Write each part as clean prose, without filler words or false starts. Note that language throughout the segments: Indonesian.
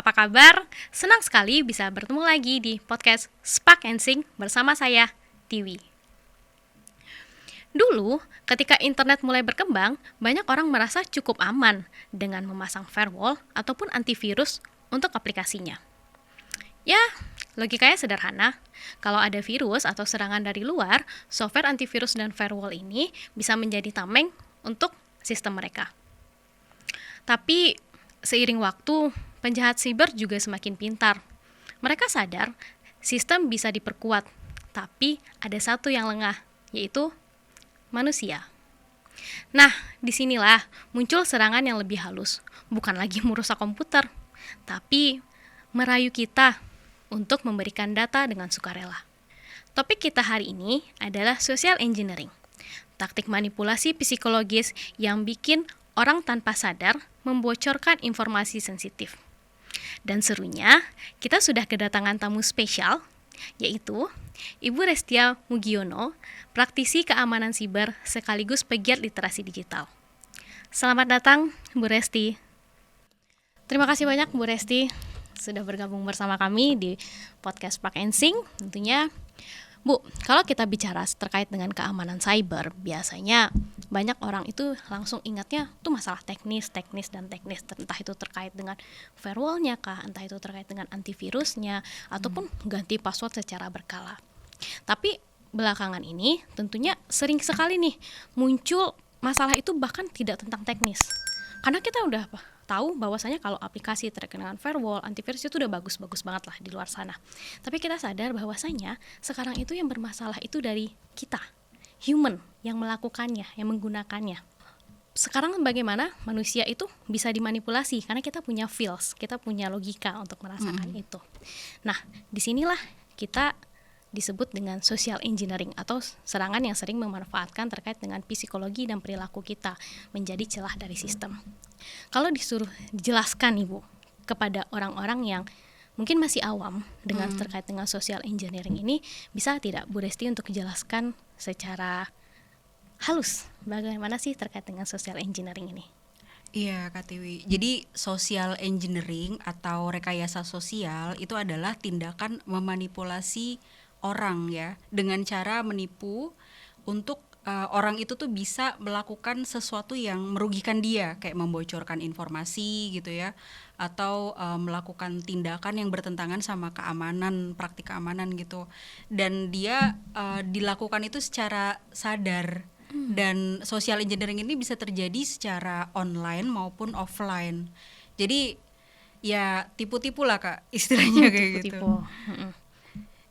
apa kabar? Senang sekali bisa bertemu lagi di podcast Spark and Sing bersama saya, Tiwi. Dulu, ketika internet mulai berkembang, banyak orang merasa cukup aman dengan memasang firewall ataupun antivirus untuk aplikasinya. Ya, logikanya sederhana. Kalau ada virus atau serangan dari luar, software antivirus dan firewall ini bisa menjadi tameng untuk sistem mereka. Tapi, seiring waktu, penjahat siber juga semakin pintar. Mereka sadar sistem bisa diperkuat, tapi ada satu yang lengah, yaitu manusia. Nah, disinilah muncul serangan yang lebih halus. Bukan lagi merusak komputer, tapi merayu kita untuk memberikan data dengan sukarela. Topik kita hari ini adalah social engineering. Taktik manipulasi psikologis yang bikin orang tanpa sadar membocorkan informasi sensitif. Dan serunya, kita sudah kedatangan tamu spesial, yaitu Ibu Restia Mugiono, praktisi keamanan siber sekaligus pegiat literasi digital. Selamat datang, Bu Resti. Terima kasih banyak, Bu Resti, sudah bergabung bersama kami di podcast Spark and Sing. Tentunya, Bu, kalau kita bicara terkait dengan keamanan cyber, biasanya banyak orang itu langsung ingatnya tuh masalah teknis, entah itu terkait dengan firewall-nya kah, entah itu terkait dengan antivirusnya, ataupun ganti password secara berkala. Tapi belakangan ini tentunya sering sekali nih muncul masalah itu bahkan tidak tentang teknis. Karena kita udah tahu bahwasanya kalau aplikasi terkait dengan firewall, antivirus itu udah bagus-bagus banget lah di luar sana. Tapi kita sadar bahwasanya sekarang itu yang bermasalah itu dari kita, human, yang melakukannya, yang menggunakannya. Sekarang bagaimana manusia itu bisa dimanipulasi karena kita punya feels, kita punya logika untuk merasakan itu. Nah, disinilah kita disebut dengan social engineering atau serangan yang sering memanfaatkan terkait dengan psikologi dan perilaku kita menjadi celah dari sistem. Kalau disuruh jelaskan Ibu kepada orang-orang yang mungkin masih awam dengan terkait dengan social engineering ini, bisa tidak Bu Resti untuk jelaskan secara halus bagaimana sih terkait dengan social engineering ini? Iya, Kak Tiwi. Jadi social engineering atau rekayasa sosial itu adalah tindakan memanipulasi orang ya dengan cara menipu untuk orang itu tuh bisa melakukan sesuatu yang merugikan dia, kayak membocorkan informasi gitu ya, atau melakukan tindakan yang bertentangan sama keamanan, praktik keamanan gitu. Dan dia dilakukan itu secara sadar. Dan social engineering ini bisa terjadi secara online maupun offline. Jadi ya tipu-tipu lah Kak, istilahnya kayak gitu.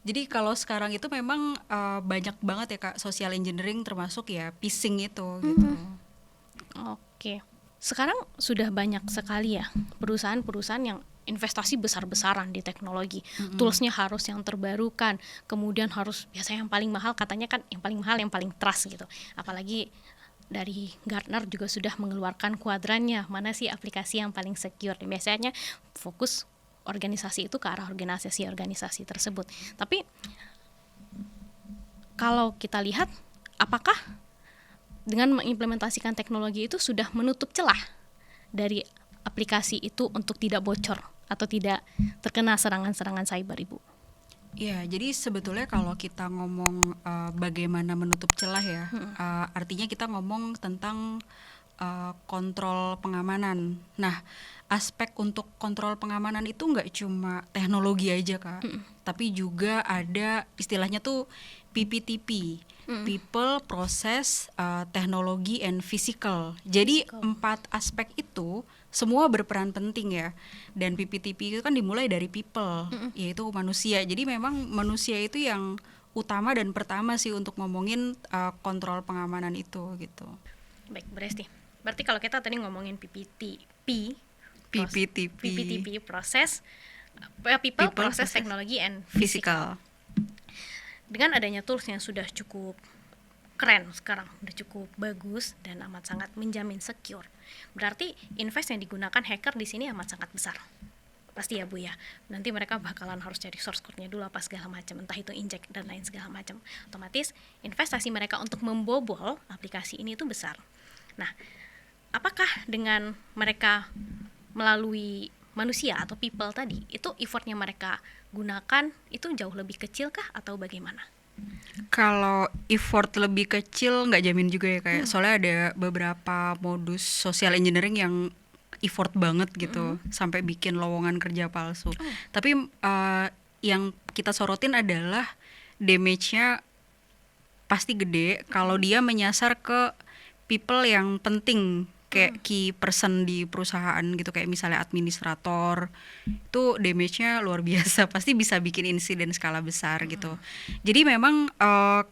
Jadi kalau sekarang itu memang banyak banget ya Kak social engineering, termasuk ya phishing itu gitu. Oke. Sekarang sudah banyak sekali ya perusahaan-perusahaan yang investasi besar-besaran di teknologi. Toolsnya harus yang terbarukan, kemudian harus biasanya yang paling mahal, katanya kan yang paling mahal yang paling trust gitu. Apalagi dari Gartner juga sudah mengeluarkan kuadrannya, mana sih aplikasi yang paling secure. Dan biasanya fokus organisasi itu ke arah organisasi tersebut. Tapi kalau kita lihat, apakah dengan mengimplementasikan teknologi itu sudah menutup celah dari aplikasi itu untuk tidak bocor atau tidak terkena serangan-serangan cyber, Ibu? Ya, jadi sebetulnya kalau kita ngomong bagaimana menutup celah ya, artinya kita ngomong tentang kontrol pengamanan. Nah, aspek untuk kontrol pengamanan itu nggak cuma teknologi aja Kak, tapi juga ada istilahnya tuh PPTP, People, Process, Teknologi, and Physical. Jadi 4 aspek itu semua berperan penting ya. Dan PPTP itu kan dimulai dari people, yaitu manusia. Jadi memang manusia itu yang utama dan pertama sih untuk ngomongin kontrol pengamanan itu gitu. Baik, berarti kalau kita tadi ngomongin PPTP, proses people, proses, teknologi, and physical. Dengan adanya tools yang sudah cukup keren sekarang, udah cukup bagus dan amat sangat menjamin secure, berarti invest yang digunakan hacker di sini amat sangat besar. Pasti ya Bu ya, nanti mereka bakalan harus cari source code-nya dulu apa segala macam, entah itu inject dan lain segala macam. Otomatis investasi mereka untuk membobol aplikasi ini itu besar. Nah, apakah dengan mereka melalui manusia atau people tadi, itu effortnya mereka gunakan itu jauh lebih kecil kah atau bagaimana? Kalau effort lebih kecil nggak jamin juga ya kayak soalnya ada beberapa modus social engineering yang effort banget gitu sampai bikin lowongan kerja palsu. Tapi yang kita sorotin adalah damage-nya pasti gede kalau dia menyasar ke people yang penting kayak key person di perusahaan gitu kayak misalnya administrator itu damage-nya luar biasa pasti bisa bikin insiden skala besar gitu. Jadi memang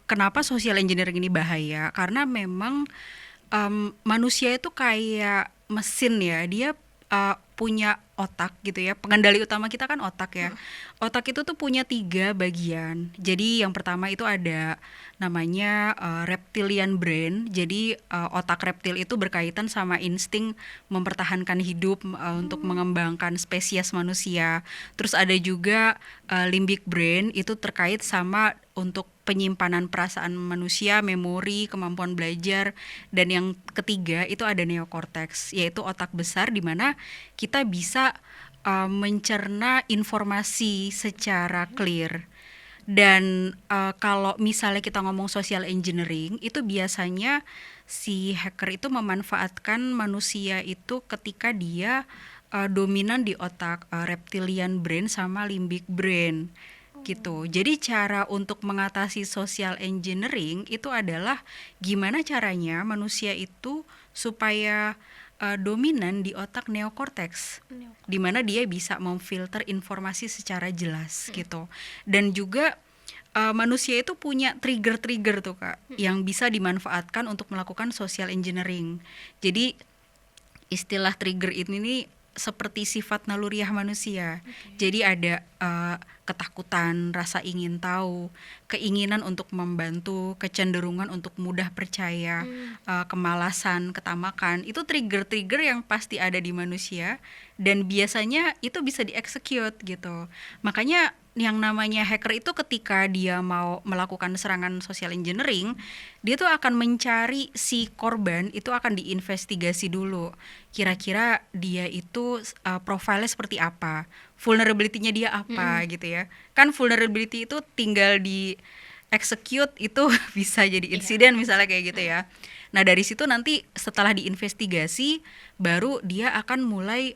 kenapa social engineering ini bahaya karena memang manusia itu kayak mesin ya dia punya otak gitu ya pengendali utama kita kan otak ya otak itu tuh punya 3 bagian jadi yang pertama itu ada namanya reptilian brain jadi otak reptil itu berkaitan sama insting mempertahankan hidup untuk mengembangkan spesies manusia terus ada juga limbic brain itu terkait sama untuk penyimpanan perasaan manusia, memori, kemampuan belajar, dan yang ketiga itu ada neokortex, yaitu otak besar di mana kita bisa mencerna informasi secara clear. Dan kalau misalnya kita ngomong social engineering, itu biasanya si hacker itu memanfaatkan manusia itu ketika dia dominan di otak reptilian brain sama limbic brain. Gitu. Jadi cara untuk mengatasi social engineering itu adalah gimana caranya manusia itu supaya dominan di otak neokortex, di mana dia bisa memfilter informasi secara jelas gitu. Dan juga manusia itu punya trigger-trigger tuh Kak, yang bisa dimanfaatkan untuk melakukan social engineering. Jadi istilah trigger ini nih seperti sifat naluriah manusia. Jadi ada ketakutan, rasa ingin tahu, keinginan untuk membantu, kecenderungan untuk mudah percaya, kemalasan, ketamakan. Itu trigger-trigger yang pasti ada di manusia dan biasanya itu bisa dieksekut gitu. Makanya yang namanya hacker itu ketika dia mau melakukan serangan social engineering, dia tuh akan mencari si korban itu akan diinvestigasi dulu. Kira-kira dia itu profilnya seperti apa, vulnerability-nya dia apa gitu ya. Kan vulnerability itu tinggal di execute itu bisa jadi insiden misalnya kayak gitu ya. Nah dari situ nanti setelah diinvestigasi baru dia akan mulai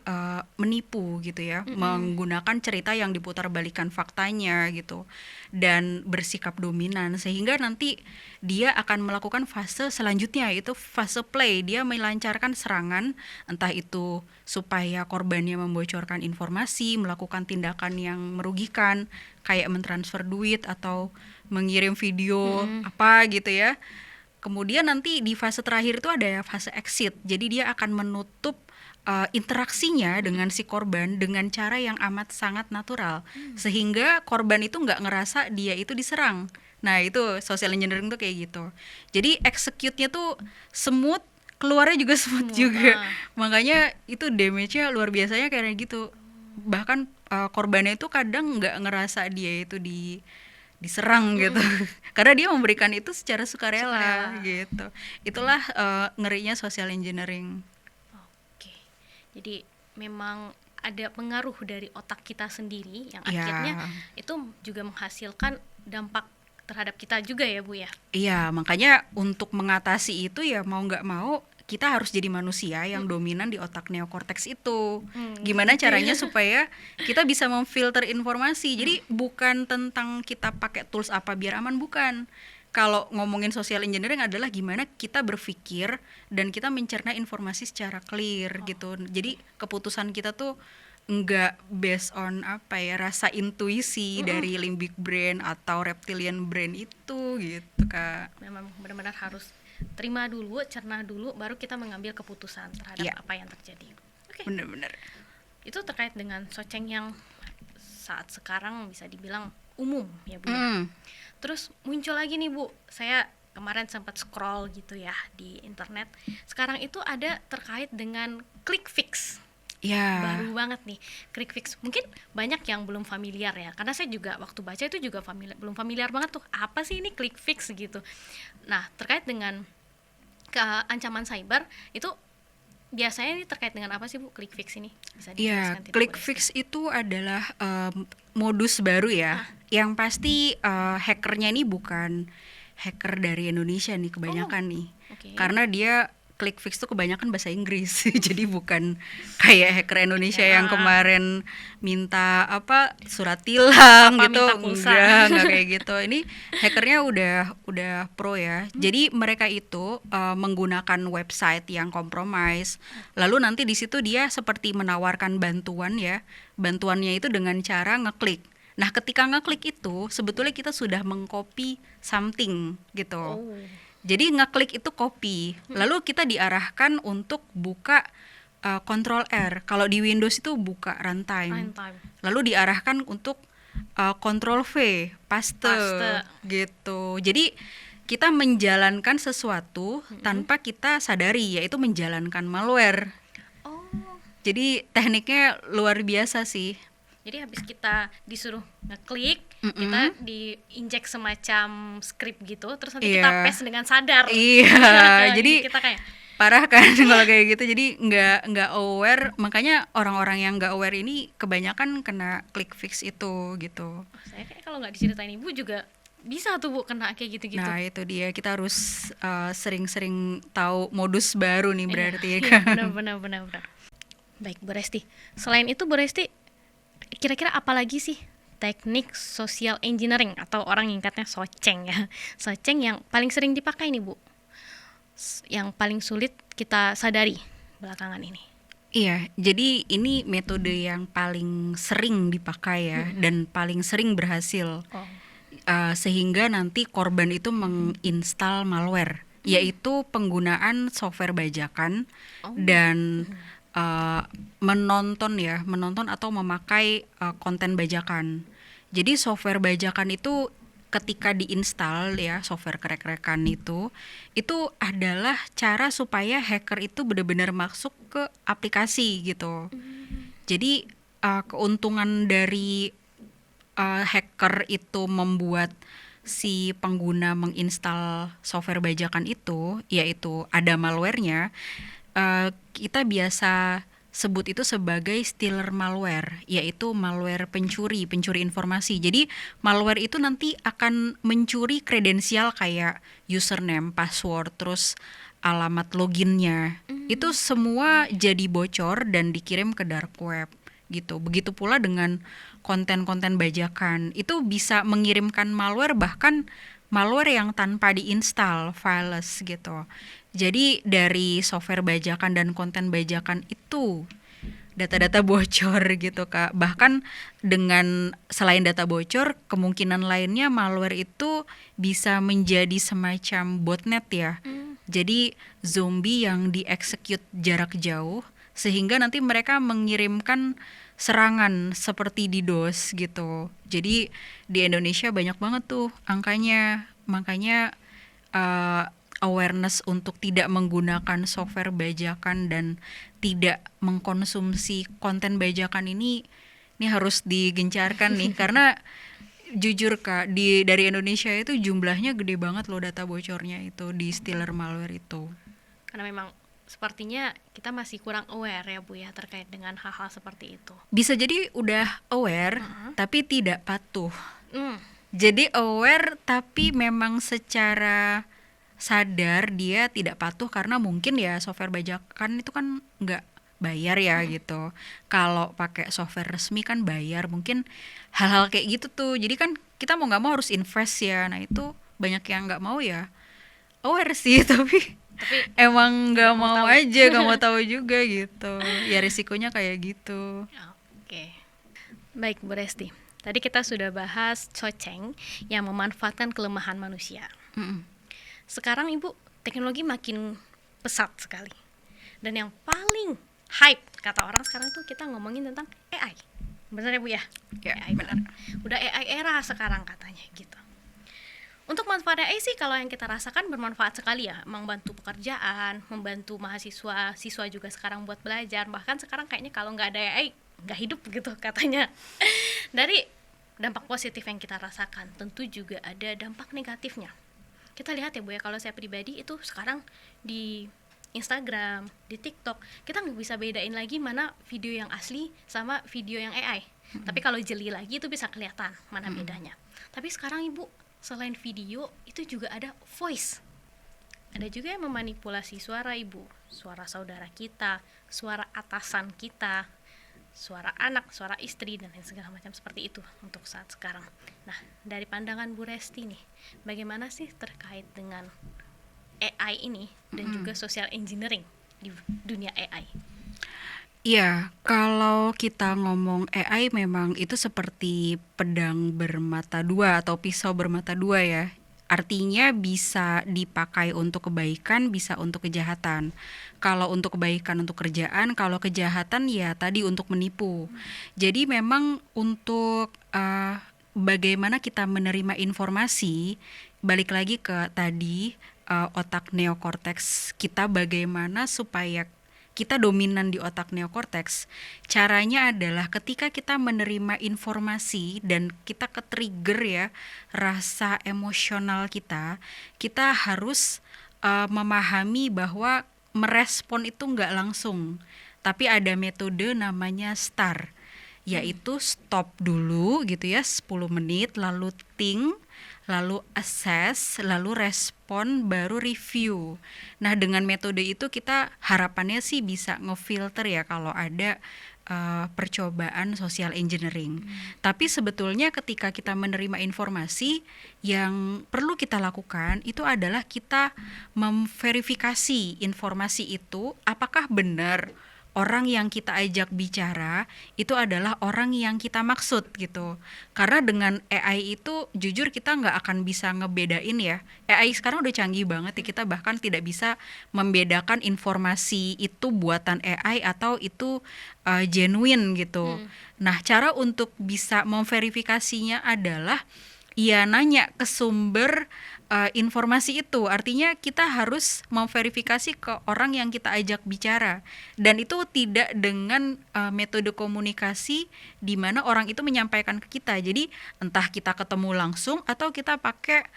menipu gitu ya, menggunakan cerita yang diputarbalikkan faktanya gitu dan bersikap dominan sehingga nanti dia akan melakukan fase selanjutnya yaitu fase play. Dia melancarkan serangan entah itu supaya korbannya membocorkan informasi, melakukan tindakan yang merugikan kayak mentransfer duit atau mengirim video apa gitu ya. Kemudian nanti di fase terakhir itu ada fase exit. Jadi dia akan menutup interaksinya dengan si korban dengan cara yang amat sangat natural. Sehingga korban itu nggak ngerasa dia itu diserang. Nah itu social engineering tuh kayak gitu. Jadi execute-nya tuh smooth, keluarnya juga smooth juga. Makanya itu damage-nya luar biasanya kayak gitu. Bahkan korbannya itu kadang nggak ngerasa dia itu diserang gitu karena dia memberikan itu secara sukarela gitu. Itulah ngerinya social engineering. Oke, jadi memang ada pengaruh dari otak kita sendiri yang akhirnya itu juga menghasilkan dampak terhadap kita juga ya Bu ya. Iya, makanya untuk mengatasi itu ya mau nggak mau kita harus jadi manusia yang dominan di otak neokortex itu. Gimana caranya supaya kita bisa memfilter informasi. Jadi bukan tentang kita pakai tools apa biar aman, bukan. Kalau ngomongin social engineering adalah gimana kita berpikir dan kita mencerna informasi secara clear gitu. Jadi keputusan kita tuh enggak based on apa ya, rasa intuisi dari limbic brain atau reptilian brain itu gitu Kak. Memang benar-benar harus terima dulu, cerna dulu, baru kita mengambil keputusan terhadap apa yang terjadi. Oke. Benar-benar. Itu terkait dengan soceng yang saat sekarang bisa dibilang umum ya Bu ya. Terus muncul lagi nih Bu, saya kemarin sempat scroll gitu ya di internet. Sekarang itu ada terkait dengan click fix. Ya. Baru banget nih click fix. Mungkin banyak yang belum familiar ya, karena saya juga waktu baca itu juga belum familiar banget tuh apa sih ini click fix gitu. Nah terkait dengan ancaman cyber itu biasanya ini terkait dengan apa sih Bu, Click Fix ini? Bisa Iya, dijelaskan tidak Bu click Resti? fix itu adalah modus baru ya. Yang pasti hackernya ini bukan hacker dari Indonesia nih Oh, kebanyakan nih. oke. Karena dia click fix tuh kebanyakan bahasa Inggris. Jadi bukan kayak hacker Indonesia yang Ah, kemarin minta apa surat tilang apa gitu. minta pulsa? Enggak kayak gitu. Ini hackernya udah pro ya. Jadi mereka itu menggunakan website yang compromise. Lalu nanti di situ dia seperti menawarkan bantuan ya. Bantuannya itu dengan cara ngeklik. Nah, ketika ngeklik itu sebetulnya kita sudah mengcopy something gitu. Oh, Jadi ngeklik itu copy. Lalu kita diarahkan untuk buka Control R. Kalau di Windows itu buka runtime. runtime. Lalu diarahkan untuk Control V, paste, Paste. gitu. Jadi kita menjalankan sesuatu tanpa kita sadari, yaitu menjalankan malware. Oh, Jadi tekniknya luar biasa sih. jadi habis kita disuruh ngeklik, kita diinjek semacam script gitu, terus nanti kita Iya. paste dengan sadar. Iya, jadi kita kayak, parah kan kalau kayak gitu. Jadi nggak aware, makanya orang-orang yang nggak aware ini kebanyakan kena click fix itu gitu. "Oh, saya kayak kalau nggak diceritain Ibu juga bisa tuh Bu kena kayak gitu-gitu." Nah itu dia, kita harus sering-sering tahu modus baru nih berarti ya Iya, kan. benar. Baik, Bu Resti. Selain itu, Bu Resti, kira-kira apa lagi sih teknik social engineering atau orang nyingkatnya soceng ya? Soceng yang paling sering dipakai nih, Bu. Yang paling sulit kita sadari belakangan ini. Iya, jadi ini metode yang paling sering dipakai ya dan paling sering berhasil. Oh. Sehingga nanti korban itu menginstal malware, yaitu penggunaan software bajakan dan menonton atau memakai konten bajakan. Jadi software bajakan itu ketika diinstal ya, software krek-krekan itu adalah cara supaya hacker itu benar-benar masuk ke aplikasi gitu. Jadi keuntungan dari hacker itu membuat si pengguna menginstal software bajakan itu, yaitu ada malwarenya, kita biasa sebut itu sebagai stealer malware, yaitu malware pencuri informasi. Jadi malware itu nanti akan mencuri kredensial kayak username, password, terus alamat loginnya. Itu semua jadi bocor dan dikirim ke dark web gitu. Begitu pula dengan konten-konten bajakan. Itu bisa mengirimkan malware, bahkan malware yang tanpa diinstal, fileless gitu. Jadi dari software bajakan dan konten bajakan itu data-data bocor gitu Kak. Bahkan dengan selain data bocor, kemungkinan lainnya malware itu bisa menjadi semacam botnet ya. Jadi zombie yang dieksekut jarak jauh sehingga nanti mereka mengirimkan serangan seperti DDoS gitu. Jadi di Indonesia banyak banget tuh angkanya. Makanya awareness untuk tidak menggunakan software bajakan dan tidak mengkonsumsi konten bajakan ini harus digencarkan nih karena jujur Kak, dari Indonesia itu jumlahnya gede banget loh data bocornya itu di stealer malware itu. Karena memang sepertinya kita masih kurang aware ya Bu ya terkait dengan hal-hal seperti itu. Bisa jadi udah aware tapi tidak patuh. Hmm. Jadi aware tapi memang secara sadar dia tidak patuh karena mungkin ya software bajakan itu kan nggak bayar ya gitu. Kalau pakai software resmi kan bayar, mungkin hal-hal kayak gitu tuh. Jadi kan kita mau nggak mau harus invest ya. Nah itu banyak yang nggak mau ya. Aware sih tapi emang nggak mau aja, nggak mau tahu juga gitu. Ya risikonya kayak gitu. Oke. Baik Bu Resti. Tadi kita sudah bahas soceng yang memanfaatkan kelemahan manusia. Sekarang Ibu, teknologi makin pesat sekali. Dan yang paling hype kata orang sekarang tuh kita ngomongin tentang AI. Benar ya Bu ya? Ya, AI benar. Udah AI era sekarang katanya gitu. Untuk manfaat AI sih kalau yang kita rasakan bermanfaat sekali ya, membantu pekerjaan, membantu mahasiswa, siswa juga sekarang buat belajar. Bahkan sekarang kayaknya kalau nggak ada AI nggak hidup gitu katanya. Dari dampak positif yang kita rasakan, tentu juga ada dampak negatifnya. Kita lihat ya Bu ya, kalau saya pribadi itu sekarang di Instagram, di TikTok, kita nggak bisa bedain lagi mana video yang asli sama video yang AI. Tapi kalau jeli lagi itu bisa kelihatan mana bedanya. Tapi sekarang Ibu, selain video itu juga ada voice. Ada juga yang memanipulasi suara Ibu, suara saudara kita, suara atasan kita, suara anak, suara istri, dan lain segala macam seperti itu untuk saat sekarang. Nah, dari pandangan Bu Resti nih, bagaimana sih terkait dengan AI ini dan juga social engineering di dunia AI? Iya, kalau kita ngomong AI memang itu seperti pedang bermata dua atau pisau bermata dua ya. Artinya bisa dipakai untuk kebaikan, bisa untuk kejahatan. Kalau untuk kebaikan untuk kerjaan, kalau kejahatan ya tadi untuk menipu. Jadi memang untuk bagaimana kita menerima informasi, balik lagi ke tadi otak neokorteks kita, bagaimana supaya kita dominan di otak neokorteks. Caranya adalah ketika kita menerima informasi dan kita ke-trigger ya rasa emosional kita harus memahami bahwa merespon itu nggak langsung, tapi ada metode namanya STAR, yaitu stop dulu gitu ya 10 menit, lalu think, lalu assess, lalu respon, baru review. Nah, dengan metode itu kita harapannya sih bisa ngefilter ya kalau ada percobaan social engineering. Tapi sebetulnya ketika kita menerima informasi, yang perlu kita lakukan itu adalah kita memverifikasi informasi itu apakah benar orang yang kita ajak bicara itu adalah orang yang kita maksud gitu. Karena dengan AI itu jujur kita nggak akan bisa ngebedain ya. AI sekarang udah canggih banget ya, kita bahkan tidak bisa membedakan informasi itu buatan AI atau itu genuine gitu. Nah, cara untuk bisa memverifikasinya adalah ya nanya ke sumber informasi itu. Artinya kita harus memverifikasi ke orang yang kita ajak bicara, dan itu tidak dengan metode komunikasi di mana orang itu menyampaikan ke kita. Jadi entah kita ketemu langsung atau kita pakai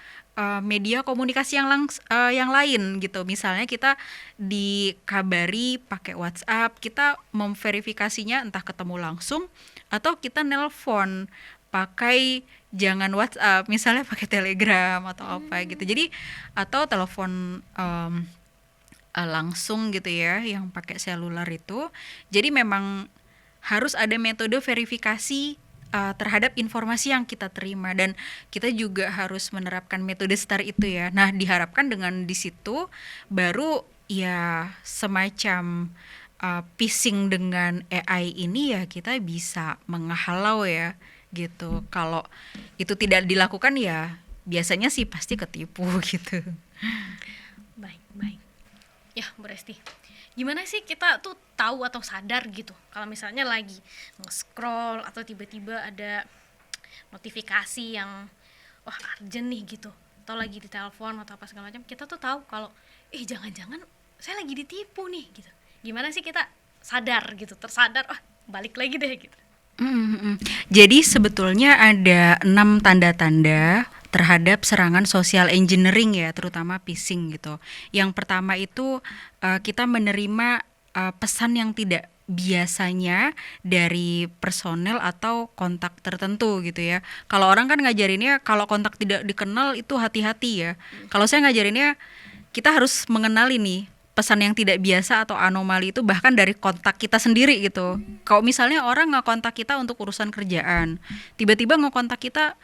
media komunikasi yang lain gitu. Misalnya kita dikabari pakai WhatsApp, kita memverifikasinya entah ketemu langsung atau kita nelpon pakai jangan WhatsApp, misalnya pakai Telegram atau apa gitu. Jadi atau telepon langsung gitu ya, yang pakai seluler itu. Jadi memang harus ada metode verifikasi terhadap informasi yang kita terima, dan kita juga harus menerapkan metode STAR itu ya. Nah, diharapkan dengan di situ baru ya semacam phishing dengan AI ini ya kita bisa menghalau ya gitu. Kalau itu tidak dilakukan ya biasanya sih pasti ketipu gitu. Baik. Ya, Bu Resti, gimana sih kita tuh tahu atau sadar gitu kalau misalnya lagi nge-scroll atau tiba-tiba ada notifikasi yang wah urgent nih gitu, atau lagi di telepon atau apa segala macam, kita tuh tahu kalau jangan-jangan saya lagi ditipu nih gitu. Gimana sih kita sadar gitu, tersadar, balik lagi deh gitu. Jadi sebetulnya ada 6 tanda-tanda terhadap serangan social engineering ya, terutama phishing gitu. Yang pertama itu kita menerima pesan yang tidak biasanya dari personel atau kontak tertentu gitu ya. Kalau orang kan ngajarinnya kalau kontak tidak dikenal itu hati-hati ya. Kalau saya ngajarinnya kita harus mengenali nih pesan yang tidak biasa atau anomali itu bahkan dari kontak kita sendiri gitu. Kalau misalnya orang ngekontak kita untuk urusan kerjaan, tiba-tiba ngekontak kita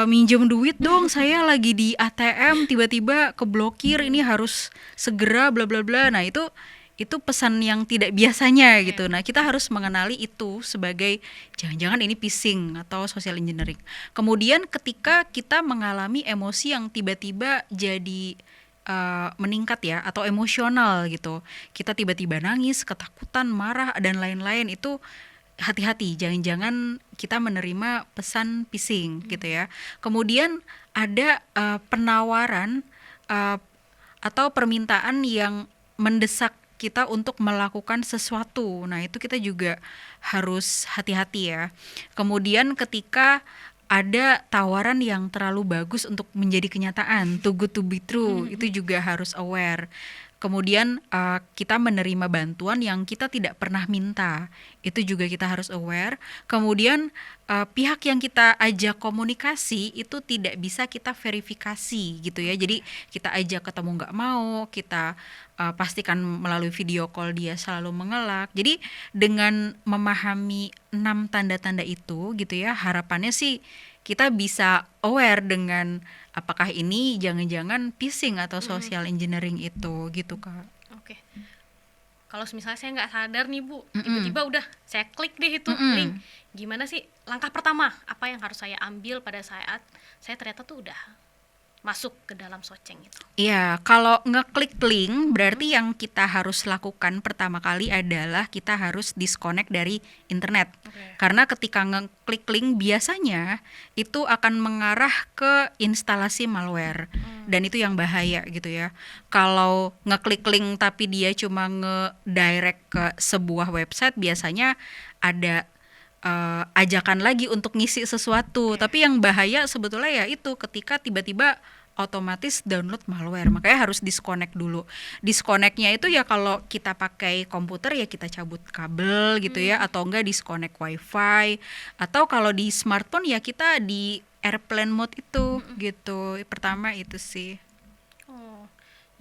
minjem duit dong, saya lagi di ATM tiba-tiba keblokir, ini harus segera bla bla bla. Nah, itu pesan yang tidak biasanya gitu. Nah, kita harus mengenali itu sebagai jangan-jangan ini phishing atau social engineering. Kemudian ketika kita mengalami emosi yang tiba-tiba jadi meningkat ya atau emosional gitu, kita tiba-tiba nangis, ketakutan, marah dan lain-lain, itu hati-hati, jangan-jangan kita menerima pesan phishing gitu ya. Kemudian ada penawaran atau permintaan yang mendesak kita untuk melakukan sesuatu. Nah, itu kita juga harus hati-hati ya. Kemudian ketika ada tawaran yang terlalu bagus untuk menjadi kenyataan, too good to be true, itu juga harus aware. Kemudian kita menerima bantuan yang kita tidak pernah minta, itu juga kita harus aware. Kemudian pihak yang kita ajak komunikasi itu tidak bisa kita verifikasi gitu ya. Jadi kita ajak ketemu nggak mau, kita pastikan melalui video call dia selalu mengelak. Jadi dengan memahami 6 tanda-tanda itu gitu ya, harapannya sih kita bisa aware dengan apakah ini jangan-jangan phishing atau social engineering itu gitu Kak. Oke. Kalau misalnya saya nggak sadar nih Bu, Mm-mm. tiba-tiba udah saya klik deh itu Mm-mm. link. Gimana sih langkah pertama? Apa yang harus saya ambil pada saat saya ternyata tuh udah masuk ke dalam Soceng itu? Iya, kalau ngeklik link berarti yang kita harus lakukan pertama kali adalah kita harus disconnect dari internet. Oke. Karena ketika ngeklik link biasanya itu akan mengarah ke instalasi malware. Dan itu yang bahaya gitu ya. Kalau ngeklik link tapi dia cuma nge-direct ke sebuah website, biasanya ada ajakan lagi untuk ngisi sesuatu. Tapi yang bahaya sebetulnya ya itu ketika tiba-tiba otomatis download malware. Makanya harus disconnect dulu. Disconnectnya itu ya kalau kita pakai komputer ya kita cabut kabel gitu ya, atau enggak disconnect wifi, atau kalau di smartphone ya kita di airplane mode itu gitu. Pertama itu sih. Oh,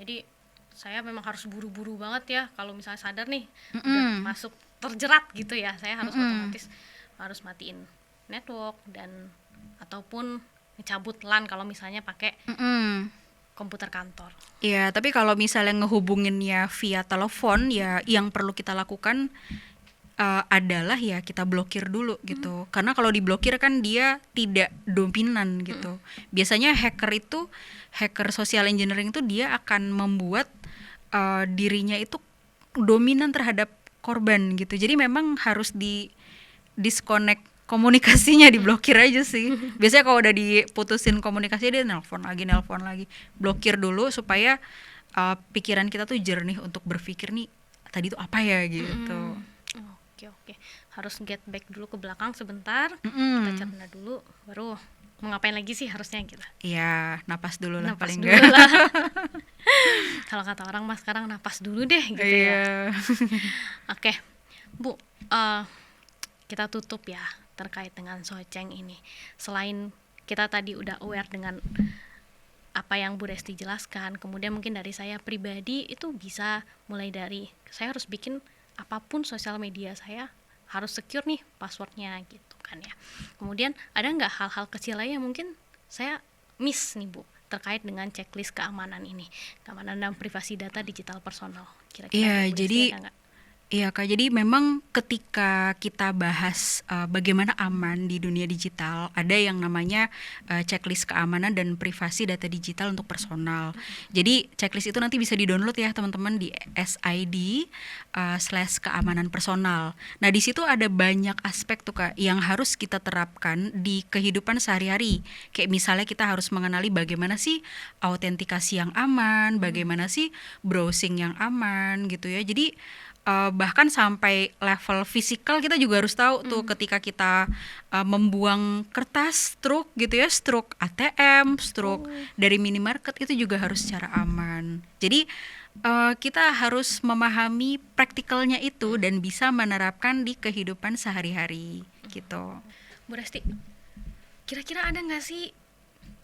jadi saya memang harus buru-buru banget ya kalau misalnya sadar nih udah Mm-mm. masuk terjerat gitu ya, saya harus Mm-mm. otomatis harus matiin network dan ataupun ngecabut LAN kalau misalnya pakai Mm-mm. komputer kantor. Ya, tapi kalau misalnya ngehubunginnya via telepon ya yang perlu kita lakukan adalah ya kita blokir dulu gitu. Karena kalau diblokir kan dia tidak dominan gitu. Biasanya hacker social engineering itu dia akan membuat dirinya itu dominan terhadap korban gitu. Jadi memang harus di disconnect komunikasinya, diblokir aja sih. Biasanya kalau udah diputusin komunikasi dia nelpon lagi, blokir dulu supaya pikiran kita tuh jernih untuk berpikir nih tadi tuh apa ya gitu. Oke, harus get back dulu ke belakang sebentar, Mm-mm. kita cerna dulu, baru mau ngapain lagi sih harusnya kita. Iya, napas dulu lah Napas paling dulu enggak. lah. Kalau kata orang mas sekarang napas dulu deh gitu ya. Iya. Oke, Bu, kita tutup ya terkait dengan Soceng ini. Selain kita tadi udah aware dengan apa yang Bu Resti jelaskan, kemudian mungkin dari saya pribadi itu bisa mulai dari saya harus bikin apapun sosial media saya harus secure nih passwordnya gitu kan ya. Kemudian ada nggak hal-hal kecil lain yang mungkin saya miss nih Bu terkait dengan checklist keamanan ini, keamanan dan privasi data digital personal. Kira-kira Iya, Bu Resti jadi ada nggak? iya Kak, jadi memang ketika kita bahas bagaimana aman di dunia digital, ada yang namanya checklist keamanan dan privasi data digital untuk personal. Jadi checklist itu nanti bisa di-download ya teman-teman di SID/keamanan personal. Nah di situ ada banyak aspek tuh Kak yang harus kita terapkan di kehidupan sehari-hari. Kayak misalnya kita harus mengenali bagaimana sih autentikasi yang aman, bagaimana sih browsing yang aman gitu ya. Jadi bahkan sampai level fisikal kita juga harus tahu tuh ketika kita membuang kertas struk gitu ya, struk ATM, struk dari minimarket itu juga harus secara aman. Jadi kita harus memahami praktikalnya itu dan bisa menerapkan di kehidupan sehari-hari gitu. Bu Resti, kira-kira ada nggak sih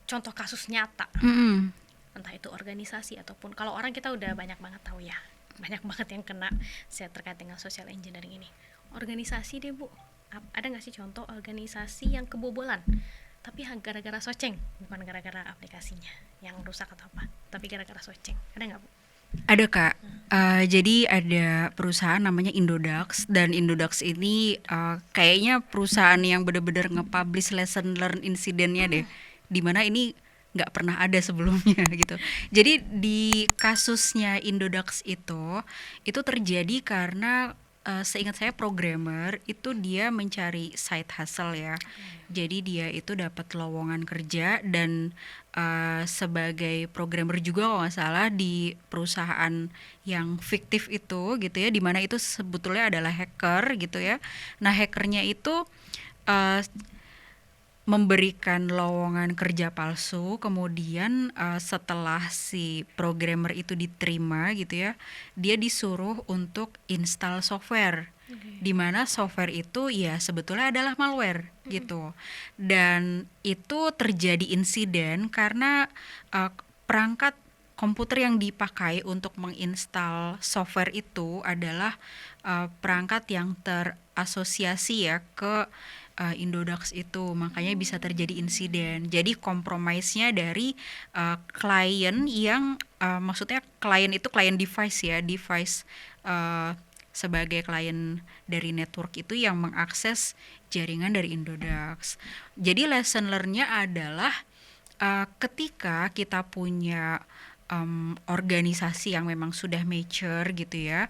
contoh kasus nyata, Mm-mm. entah itu organisasi ataupun kalau orang kita udah banyak banget tahu ya, banyak banget yang kena terkait dengan social engineering ini. Organisasi deh Bu, ada nggak sih contoh organisasi yang kebobolan tapi gara-gara Soceng, bukan gara-gara aplikasinya yang rusak atau apa, tapi gara-gara Soceng, ada nggak Bu? Ada Kak, jadi ada perusahaan namanya Indodax, dan Indodax ini kayaknya perusahaan yang benar-benar nge-publish lesson learn insidennya deh, dimana ini nggak pernah ada sebelumnya gitu. Jadi di kasusnya Indodax itu terjadi karena seingat saya programmer itu dia mencari side hustle ya. Jadi dia itu dapat lowongan kerja dan sebagai programmer juga kalau nggak salah di perusahaan yang fiktif itu gitu ya, dimana itu sebetulnya adalah hacker gitu ya. Nah hackernya itu memberikan lowongan kerja palsu, kemudian setelah si programmer itu diterima gitu ya, dia disuruh untuk install software, di mana software itu ya sebetulnya adalah malware gitu. Dan itu terjadi insiden karena perangkat komputer yang dipakai untuk menginstal software itu adalah perangkat yang terasosiasi ya ke Indodax itu, makanya bisa terjadi insiden. Jadi compromise-nya dari klien yang maksudnya klien itu klien device ya, device sebagai klien dari network itu yang mengakses jaringan dari Indodax. Jadi lesson learn-nya adalah ketika kita punya organisasi yang memang sudah mature gitu ya,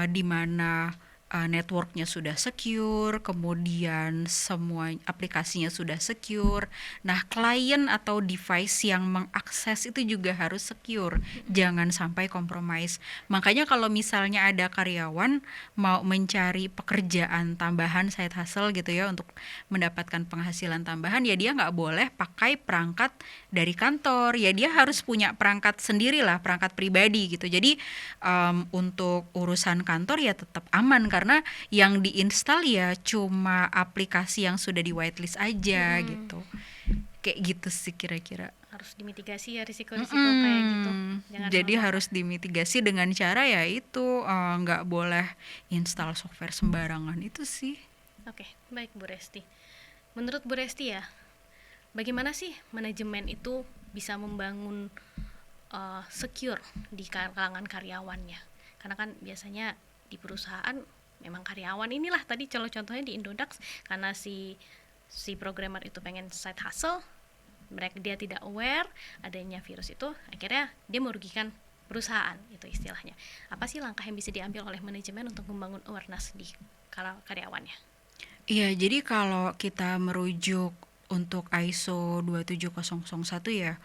di mana networknya sudah secure, kemudian semua aplikasinya sudah secure. Nah, klien atau device yang mengakses itu juga harus secure, jangan sampai compromise. Makanya kalau misalnya ada karyawan mau mencari pekerjaan tambahan side hustle gitu ya untuk mendapatkan penghasilan tambahan, ya dia nggak boleh pakai perangkat dari kantor, ya dia harus punya perangkat sendiri lah, perangkat pribadi gitu. Jadi untuk urusan kantor ya tetap aman karena yang diinstal ya cuma aplikasi yang sudah di whitelist aja gitu. Kayak gitu sih kira-kira. Harus dimitigasi ya risiko-risiko kayak gitu. Jangan Jadi sampai- harus dimitigasi dengan cara ya itu nggak boleh install software sembarangan itu sih. Oke, baik Bu Resti. Menurut Bu Resti ya, bagaimana sih manajemen itu bisa membangun secure di kalangan karyawannya? Karena kan biasanya di perusahaan memang karyawan inilah tadi contohnya di Indodax, karena si programmer itu pengen side hustle, dia tidak aware adanya virus itu, akhirnya dia merugikan perusahaan, itu istilahnya. Apa sih langkah yang bisa diambil oleh manajemen untuk membangun awareness di karyawannya? Iya, jadi kalau kita merujuk untuk ISO 27001 ya,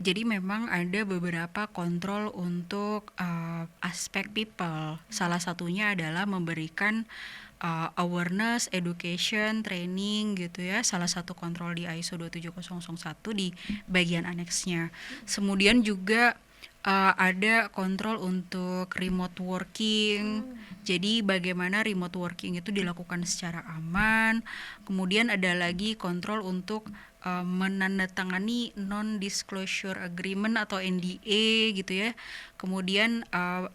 jadi memang ada beberapa kontrol untuk aspek people. Salah satunya adalah memberikan awareness, education, training gitu ya. Salah satu kontrol di ISO 27001 di bagian aneksnya. Kemudian juga ada kontrol untuk remote working. Jadi bagaimana remote working itu dilakukan secara aman. Kemudian ada lagi kontrol untuk menandatangani non-disclosure agreement atau NDA gitu ya. Kemudian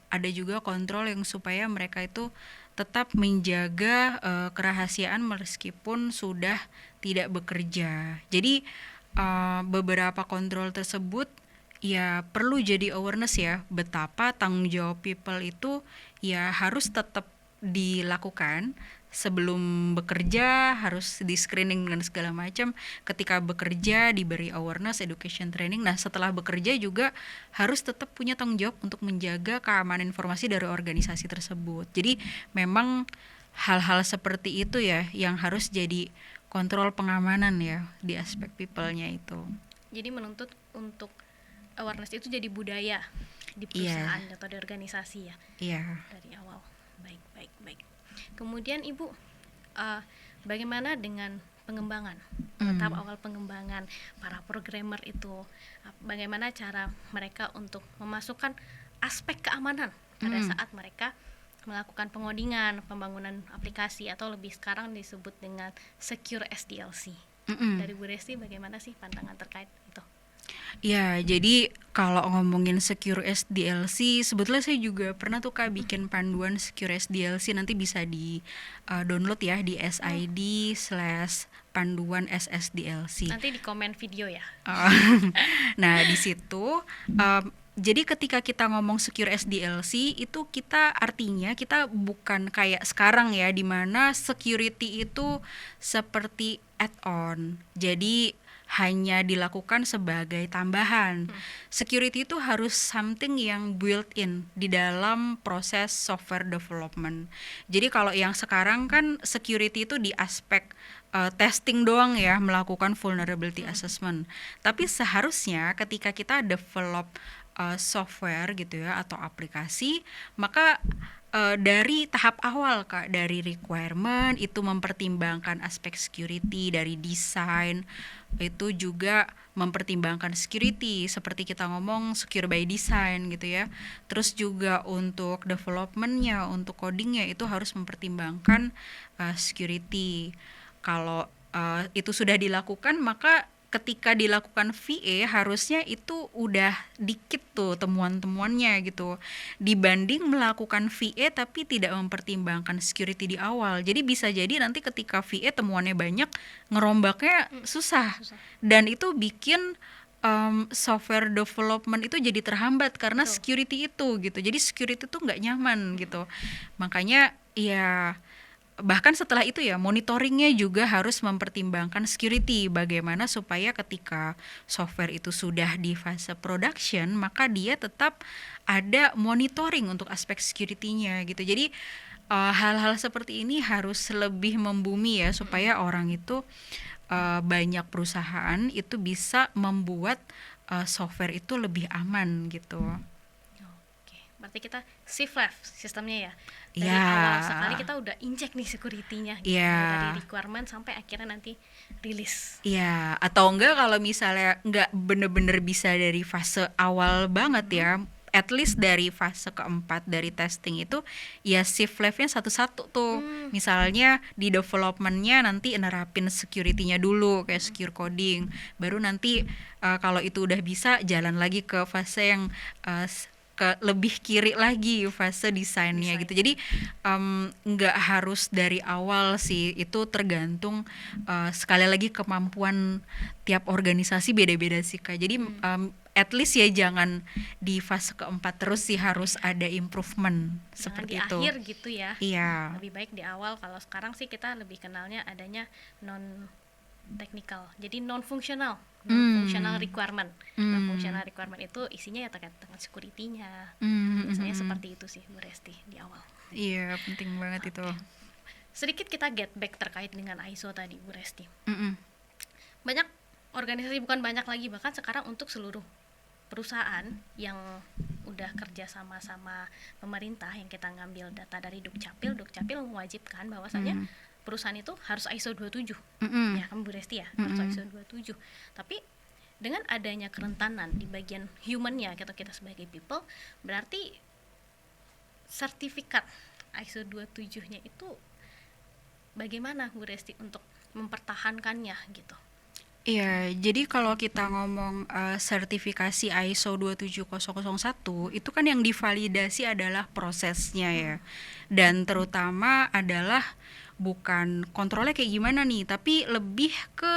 ada juga kontrol yang supaya mereka itu tetap menjaga kerahasiaan meskipun sudah tidak bekerja. Jadi beberapa kontrol tersebut ya perlu jadi awareness ya, betapa tanggung jawab people itu ya harus tetap dilakukan. Sebelum bekerja harus di screening dan segala macam, ketika bekerja diberi awareness, education, training. Nah setelah bekerja juga harus tetap punya tanggung jawab untuk menjaga keamanan informasi dari organisasi tersebut. Jadi memang hal-hal seperti itu ya yang harus jadi kontrol pengamanan ya di aspek people-nya itu. Jadi menuntut untuk awareness itu jadi budaya di perusahaan atau di organisasi ya. Iya. Dari awal. Baik. Kemudian Ibu, bagaimana dengan pengembangan? Tahap awal pengembangan para programmer itu, bagaimana cara mereka untuk memasukkan aspek keamanan pada saat mereka melakukan pengodingan, pembangunan aplikasi, atau lebih sekarang disebut dengan secure SDLC. Dari Bu Resti, bagaimana sih pandangan terkait itu? Ya, jadi kalau ngomongin secure SDLC, sebetulnya saya juga pernah tuh Kak bikin panduan secure SDLC, nanti bisa di download ya di SID/panduan SSDLC. Nanti di komen video ya. Nah, di situ jadi ketika kita ngomong secure SDLC itu kita artinya kita bukan kayak sekarang ya, di mana security itu seperti add-on. Jadi hanya dilakukan sebagai tambahan. Security itu harus something yang built in di dalam proses software development. Jadi kalau yang sekarang kan security itu di aspek testing doang ya, melakukan vulnerability assessment. Tapi seharusnya ketika kita develop software gitu ya atau aplikasi, maka dari tahap awal Kak, dari requirement itu mempertimbangkan aspek security, dari desain itu juga mempertimbangkan security seperti kita ngomong secure by design gitu ya. Terus juga untuk developmentnya, untuk codingnya itu harus mempertimbangkan security. Kalau itu sudah dilakukan, maka ketika dilakukan VA harusnya itu udah dikit tuh temuan-temuannya gitu, dibanding melakukan VA tapi tidak mempertimbangkan security di awal. Jadi bisa jadi nanti ketika VA temuannya banyak, ngerombaknya susah, dan itu bikin software development itu jadi terhambat karena Betul. security itu gitu. Jadi security itu nggak nyaman gitu. Makanya ya, bahkan setelah itu ya monitoringnya juga harus mempertimbangkan security, bagaimana supaya ketika software itu sudah di fase production maka dia tetap ada monitoring untuk aspek security-nya gitu. Jadi hal-hal seperti ini harus lebih membumi ya, supaya orang itu banyak perusahaan itu bisa membuat software itu lebih aman gitu. Oke, berarti kita shift left sistemnya ya. Dari Ya. awal sekali kita udah injek nih security-nya gitu. Ya. Dari requirement sampai akhirnya nanti rilis. Iya, atau enggak kalau misalnya enggak bener-bener bisa dari fase awal banget ya, at least dari fase keempat dari testing itu ya shift left-nya satu-satu tuh. Misalnya di development-nya nanti nerapin security-nya dulu kayak secure coding, baru nanti kalau itu udah bisa jalan lagi ke fase yang ke lebih kiri lagi, fase desainnya gitu. Jadi nggak harus dari awal sih, itu tergantung sekali lagi kemampuan tiap organisasi beda-beda sih Kak. Jadi at least ya jangan di fase keempat terus sih, harus ada improvement Jangan seperti di itu. akhir gitu ya. Iya. Lebih baik di awal. Kalau sekarang sih kita lebih kenalnya adanya non technical, jadi non functional requirement. Non functional requirement itu isinya ya terkait dengan security-nya. Biasanya seperti itu sih Bu Resti di awal. Iya, penting banget itu. Sedikit kita get back terkait dengan ISO tadi Bu Resti. Mm-mm. Banyak organisasi, bukan banyak lagi, bahkan sekarang untuk seluruh perusahaan yang udah kerja sama pemerintah, yang kita ngambil data dari Dukcapil mewajibkan bahwasanya perusahaan itu harus ISO 27. Ya kan Bu Resti ya, harus ISO 27. Tapi dengan adanya kerentanan di bagian human-nya kita sebagai people, berarti sertifikat ISO 27-nya itu bagaimana Bu Resti untuk mempertahankannya gitu? Iya, jadi kalau kita ngomong sertifikasi ISO 27001 itu kan yang divalidasi adalah prosesnya ya. Dan terutama adalah bukan kontrolnya kayak gimana nih, tapi lebih ke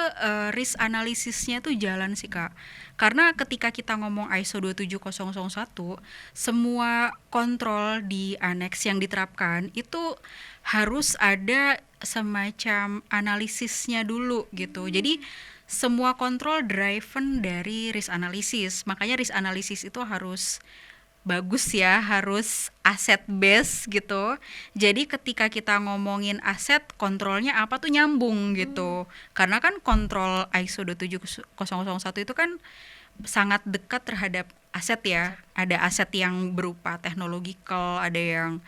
risk analisisnya tuh jalan sih Kak. Karena ketika kita ngomong ISO 27001, semua kontrol di aneks yang diterapkan itu harus ada semacam analisisnya dulu gitu. Jadi semua kontrol driven dari risk analysis. Makanya risk analysis itu harus bagus ya, harus aset base gitu. Jadi ketika kita ngomongin aset, kontrolnya apa tuh nyambung gitu. Karena kan kontrol ISO 27001 itu kan sangat dekat terhadap aset ya. Ada aset yang berupa technological, ada yang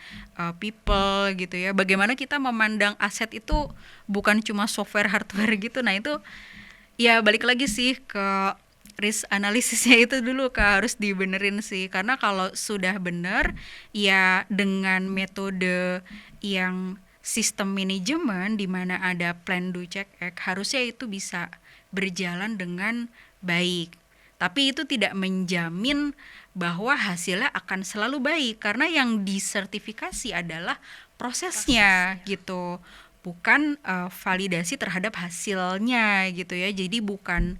people gitu ya. Bagaimana kita memandang aset itu bukan cuma software hardware gitu. Nah itu ya balik lagi sih ke risk analisisnya itu dulu Kak, harus dibenerin sih. Karena kalau sudah bener ya dengan metode yang sistem manajemen di mana ada plan do check act, harusnya itu bisa berjalan dengan baik. Tapi itu tidak menjamin bahwa hasilnya akan selalu baik, karena yang disertifikasi adalah prosesnya gitu, bukan validasi terhadap hasilnya gitu ya. Jadi bukan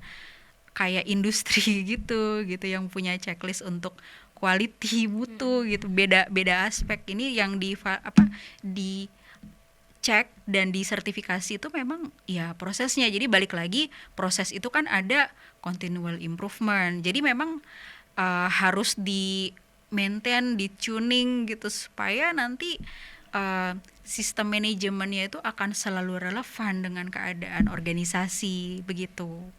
kayak industri gitu yang punya checklist untuk quality mutu gitu. Beda aspek. Ini yang di cek dan disertifikasi itu memang ya prosesnya. Jadi balik lagi, proses itu kan ada continual improvement. Jadi memang harus di maintain, di tuning gitu, supaya nanti sistem manajemennya itu akan selalu relevan dengan keadaan organisasi begitu.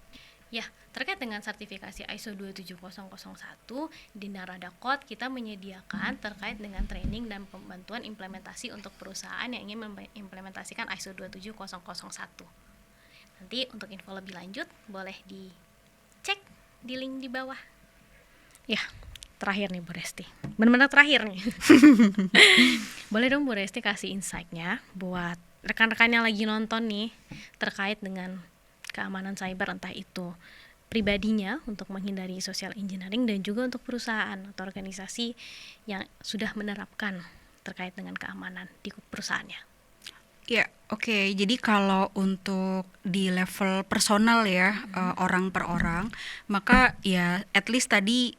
Ya, terkait dengan sertifikasi ISO 27001 di Narada Code kita menyediakan terkait dengan training dan pembantuan implementasi untuk perusahaan yang ingin mengimplementasikan ISO 27001. Nanti untuk info lebih lanjut boleh dicek di link di bawah. Ya, terakhir nih Bu Resti. Benar-benar terakhir nih. Boleh dong Bu Resti kasih insight-nya buat rekan-rekan yang lagi nonton nih terkait dengan keamanan cyber, entah itu pribadinya untuk menghindari social engineering dan juga untuk perusahaan atau organisasi yang sudah menerapkan terkait dengan keamanan di perusahaannya. Ya, oke. Jadi kalau untuk di level personal ya, orang per orang, maka ya at least tadi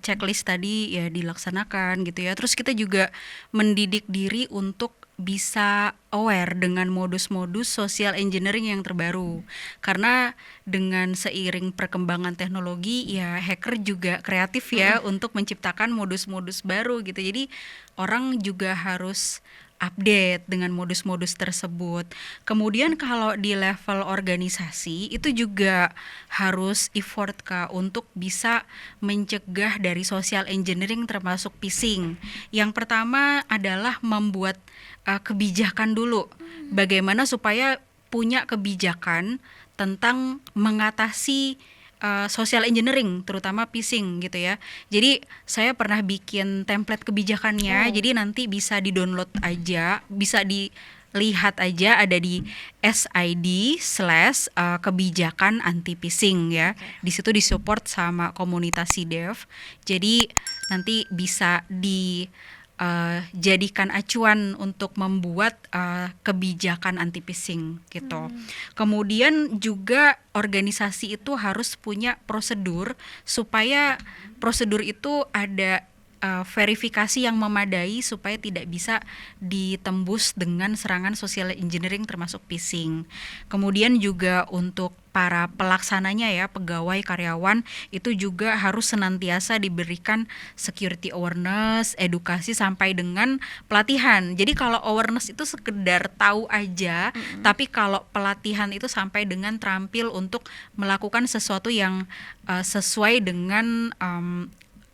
checklist tadi ya dilaksanakan gitu ya. Terus kita juga mendidik diri untuk bisa aware dengan modus-modus social engineering yang terbaru. Karena dengan seiring perkembangan teknologi ya hacker juga kreatif ya untuk menciptakan modus-modus baru gitu. Jadi orang juga harus update dengan modus-modus tersebut. Kemudian kalau di level organisasi itu juga harus effort Kak untuk bisa mencegah dari social engineering termasuk phishing. Yang pertama adalah membuat kebijakan dulu. Bagaimana supaya punya kebijakan tentang mengatasi social engineering, terutama phishing gitu ya. Jadi saya pernah bikin template kebijakannya, jadi nanti bisa di-download aja, bisa dilihat aja ada di SID/kebijakan anti phishing ya. Di situ disupport sama komunitas dev. Jadi nanti bisa jadikan acuan untuk membuat kebijakan anti phishing gitu. Kemudian juga organisasi itu harus punya prosedur supaya prosedur itu ada verifikasi yang memadai supaya tidak bisa ditembus dengan serangan social engineering termasuk phishing. Kemudian juga untuk para pelaksananya ya, pegawai, karyawan itu juga harus senantiasa diberikan security awareness, edukasi sampai dengan pelatihan. Jadi kalau awareness itu sekedar tahu aja, tapi kalau pelatihan itu sampai dengan terampil untuk melakukan sesuatu yang sesuai dengan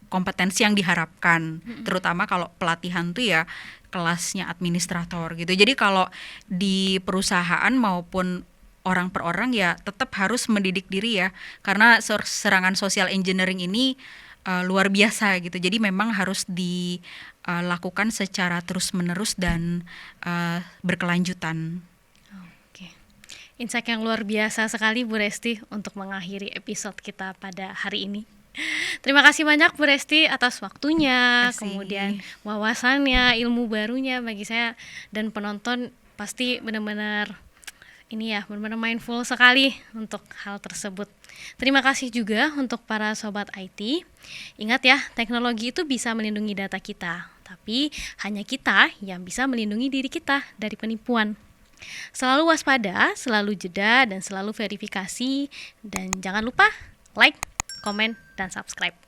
kompetensi yang diharapkan, terutama kalau pelatihan tuh ya kelasnya administrator gitu. Jadi kalau di perusahaan maupun orang per orang ya tetap harus mendidik diri ya, karena serangan social engineering ini luar biasa gitu. Jadi memang harus dilakukan secara terus-menerus dan berkelanjutan. Oke. Insight yang luar biasa sekali Bu Resti untuk mengakhiri episode kita pada hari ini. Terima kasih banyak Bu Resti atas waktunya, kemudian wawasannya, ilmu barunya bagi saya dan penonton. Pasti benar-benar ini ya, benar-benar mindful sekali untuk hal tersebut. Terima kasih juga untuk para sobat IT. Ingat ya, teknologi itu bisa melindungi data kita, tapi hanya kita yang bisa melindungi diri kita dari penipuan. Selalu waspada, selalu jeda, dan selalu verifikasi. Dan jangan lupa like, komen, dan subscribe.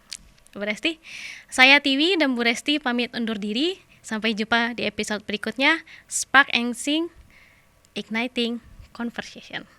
Bu Resti, saya Tiwi dan Bu Resti pamit undur diri. Sampai jumpa di episode berikutnya. Spark and Sing, Igniting Conversation.